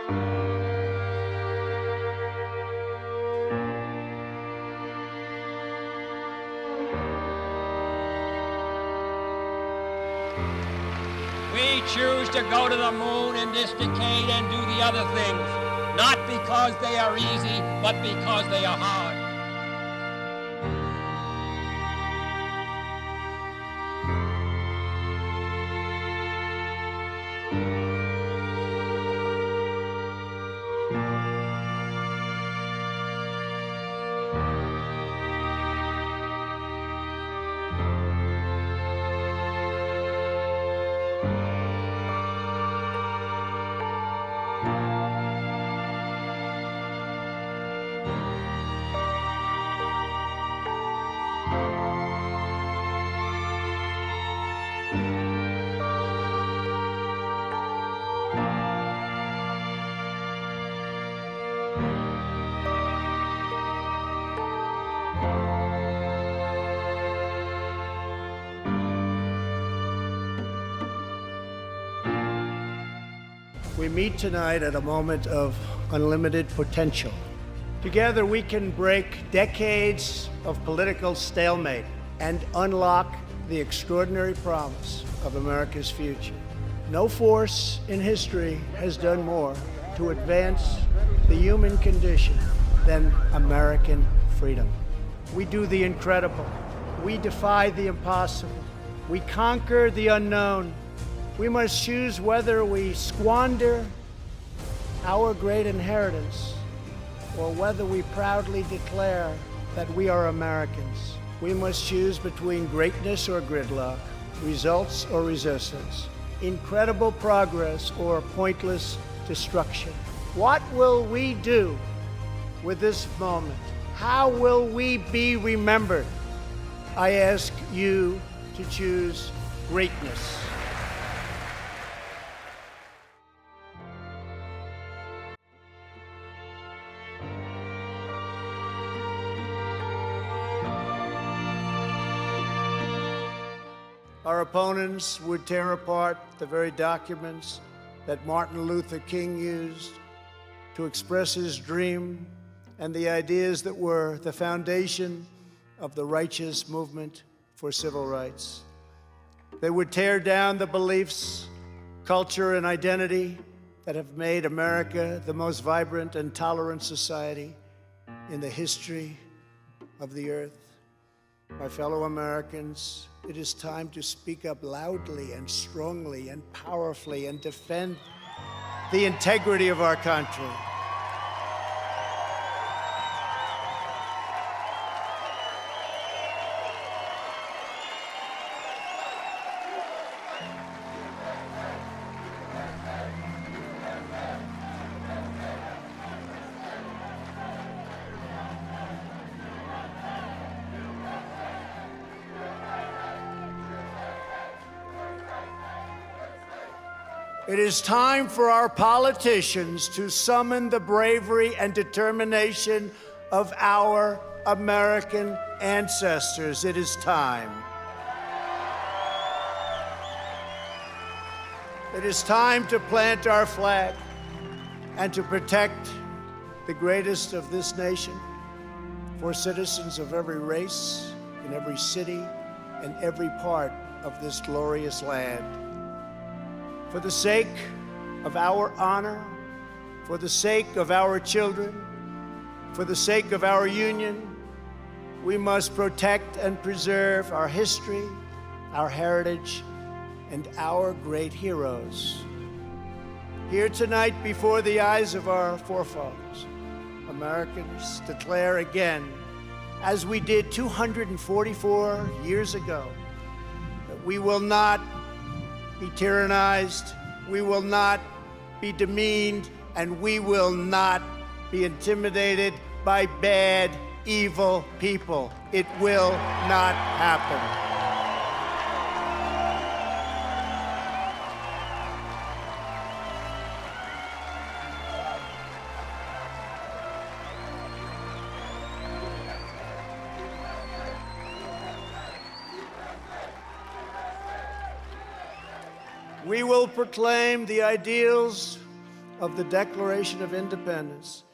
We choose to go to the moon in this decade and do the other things, not because they are easy, but because they are hard. We meet tonight at a moment of unlimited potential. Together we can break decades of political stalemate and unlock the extraordinary promise of America's future. No force in history has done more to advance the human condition than American freedom. We do the incredible. We defy the impossible. We conquer the unknown. We must choose whether we squander our great inheritance or whether we proudly declare that we are Americans. We must choose between greatness or gridlock, results or resistance, incredible progress or pointless destruction. What will we do with this moment? How will we be remembered? I ask you to choose greatness. Our opponents would tear apart the very documents that Martin Luther King used to express his dream and the ideas that were the foundation of the righteous movement for civil rights. They would tear down the beliefs, culture, and identity that have made America the most vibrant and tolerant society in the history of the earth. My fellow Americans, it is time to speak up loudly and strongly and powerfully and defend the integrity of our country. It is time for our politicians to summon the bravery and determination of our American ancestors. It is time. It is time to plant our flag and to protect the greatest of this nation for citizens of every race, in every city, and every part of this glorious land. For the sake of our honor, for the sake of our children, for the sake of our union, we must protect and preserve our history, our heritage, and our great heroes. Here tonight, before the eyes of our forefathers, Americans declare again, as we did 244 years ago, that we will not be tyrannized, we will not be demeaned, and we will not be intimidated by bad, evil people. It will not happen. We will proclaim the ideals of the Declaration of Independence,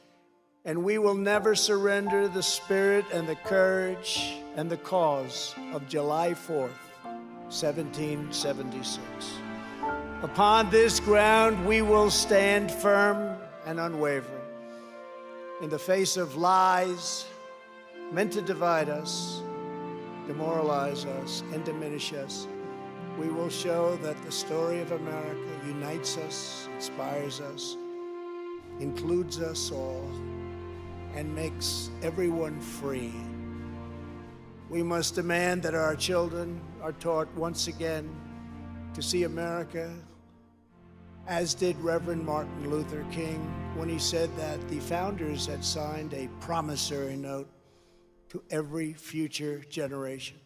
and we will never surrender the spirit and the courage and the cause of July 4th, 1776. Upon this ground, we will stand firm and unwavering. In the face of lies meant to divide us, demoralize us, and diminish us, we will show that the story of America unites us, inspires us, includes us all, and makes everyone free. We must demand that our children are taught once again to see America as did Reverend Martin Luther King when he said that the founders had signed a promissory note to every future generation.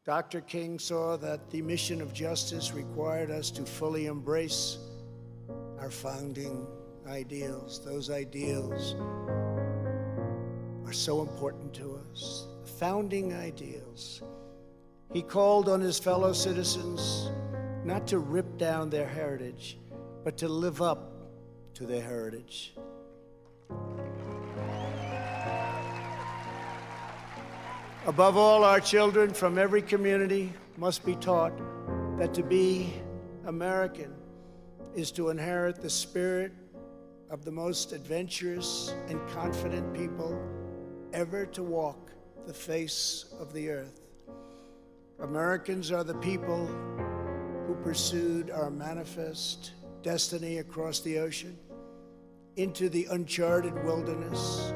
Dr. King saw that the mission of justice required us to fully embrace our founding ideals. Those ideals are so important to us. The founding ideals. He called on his fellow citizens not to rip down their heritage, but to live up to their heritage. Above all, our children from every community must be taught that to be American is to inherit the spirit of the most adventurous and confident people ever to walk the face of the earth. Americans are the people who pursued our manifest destiny across the ocean, into the uncharted wilderness,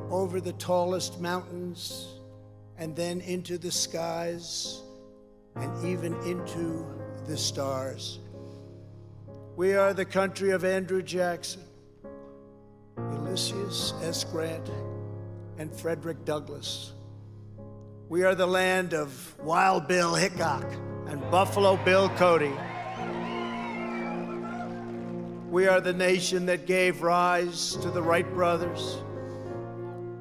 over the tallest mountains, and then into the skies, and even into the stars. We are the country of Andrew Jackson, Ulysses S. Grant, and Frederick Douglass. We are the land of Wild Bill Hickok and Buffalo Bill Cody. We are the nation that gave rise to the Wright brothers,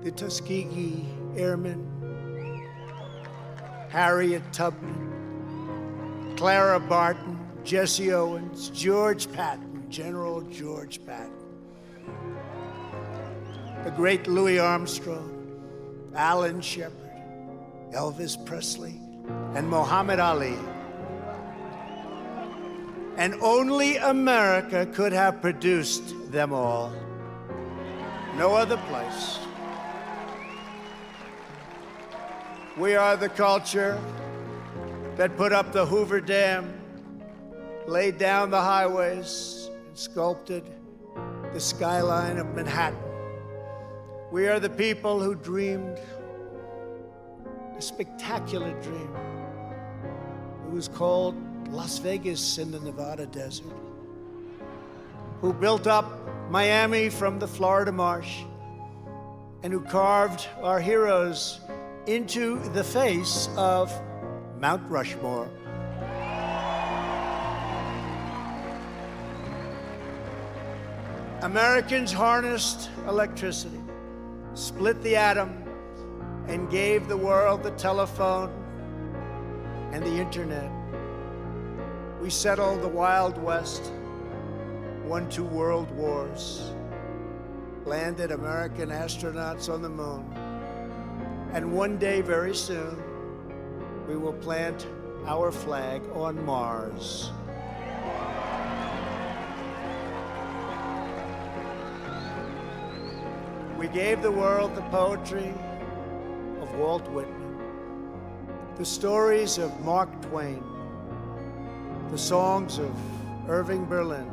the Tuskegee Airmen, Harriet Tubman, Clara Barton, Jesse Owens, George Patton, General George Patton, the great Louis Armstrong, Alan Shepard, Elvis Presley, and Muhammad Ali. And only America could have produced them all. No other place. We are the culture that put up the Hoover Dam, laid down the highways, and sculpted the skyline of Manhattan. We are the people who dreamed a spectacular dream. It was called Las Vegas in the Nevada desert, who built up Miami from the Florida marsh, and who carved our heroes into the face of Mount Rushmore. Americans harnessed electricity, split the atom, and gave the world the telephone and the internet. We settled the Wild West, won 2 world wars, landed American astronauts on the moon, and one day, very soon, we will plant our flag on Mars. We gave the world the poetry of Walt Whitman, the stories of Mark Twain, the songs of Irving Berlin,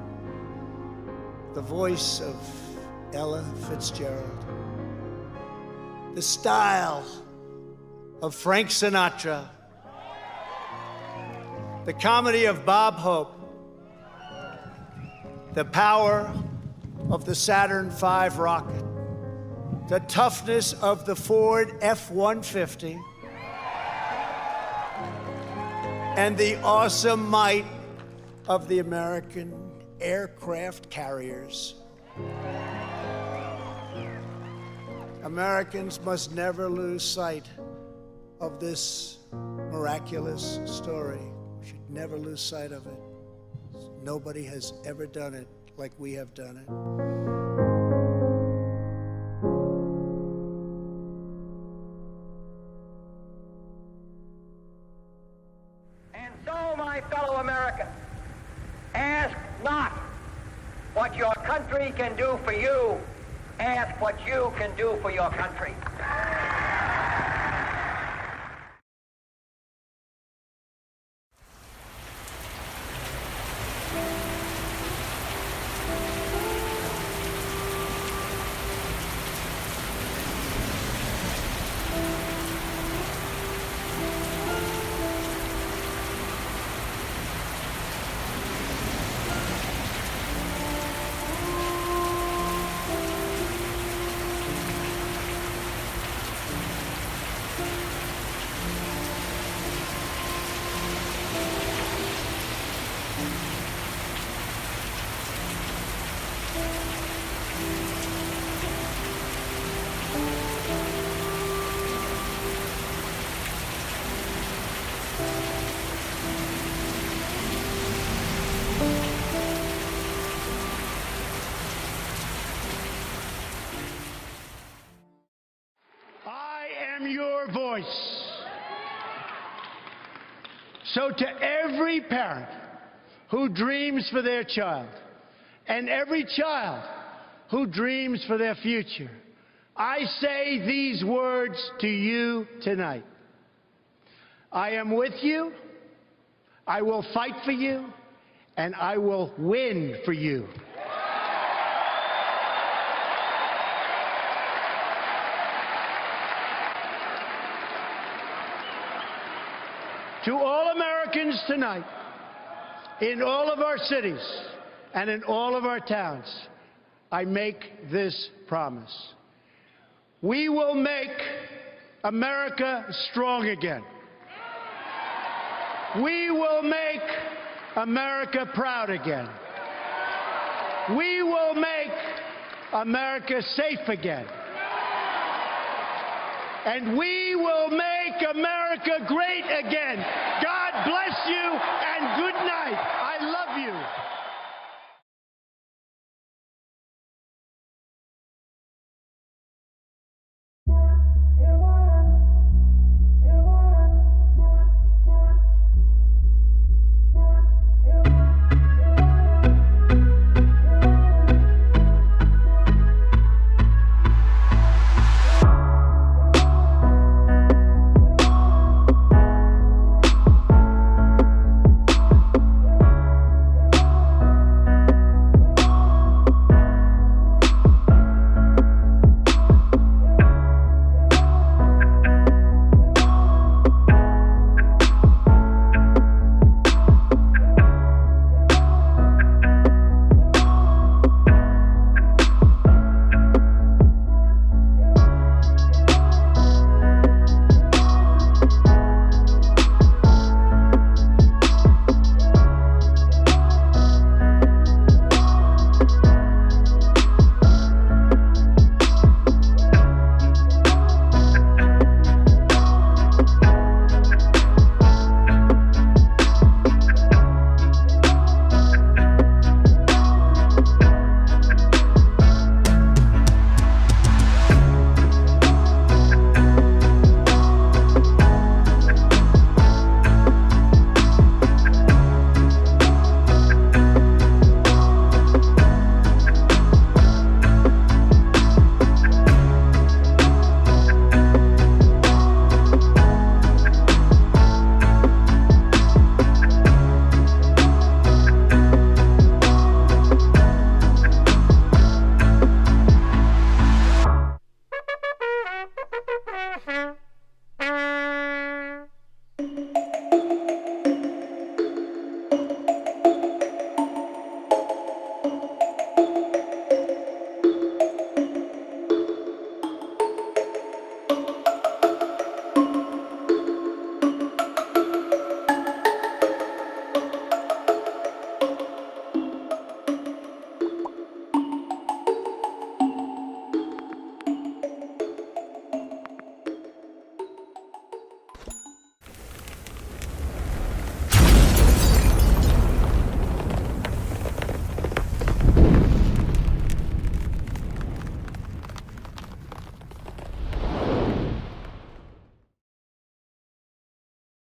the voice of Ella Fitzgerald, the style of Frank Sinatra, the comedy of Bob Hope, the power of the Saturn V rocket, the toughness of the Ford F-150, and the awesome might of the American aircraft carriers. Americans must never lose sight of this miraculous story. We should never lose sight of it. Nobody has ever done it like we have done it. And so, my fellow Americans, ask not what your country can do for you, ask what you can do for your country. I am your voice. So to every parent who dreams for their child, and every child who dreams for their future, I say these words to you tonight. I am with you, I will fight for you, and I will win for you. To all Americans tonight, in all of our cities and in all of our towns, I make this promise. We will make America strong again. We will make America proud again. We will make America safe again. And we will make America great again. God bless you and good night. I love you.